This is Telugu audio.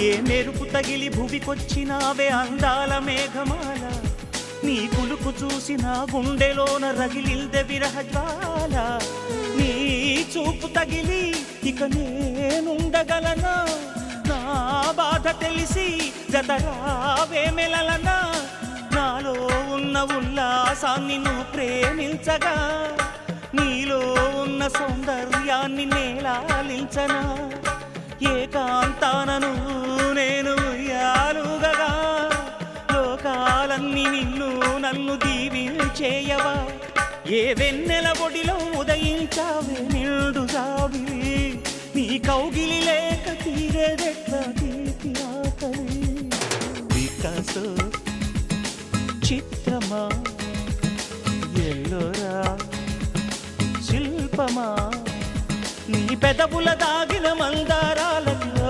ఏ మెరుపు తగిలి భువికొచ్చినావే అందాల మేఘమాల నీ కులుకు చూసి నా గుండెలోన రగిలిల్దె విరహజ్వాల నీ చూపు తగిలి ఇక నేనుండగలనా నా బాధ తెలిసి జతరావే మెలలనా నాలో ఉన్న ఉల్లాసాన్ని నువ్వు ప్రేమించగా నీలో ఉన్న సౌందర్యాన్ని నేలాలించనా ఏకాంతానను నేను ఉయ్యాలుగగా లోకాలన్నీ నిన్ను నన్ను దీవించేయవా ఏ వెన్నెల ఒడిలో ఉదయించావే నిండు జాబిలి నీ కౌగిలి లేక తీరేదెట్లా తీపి ఆకలి వికాసో చిత్రమా ఎల్లోరా శిల్పమా నీ పెదవుల దాగిన మందారాలలో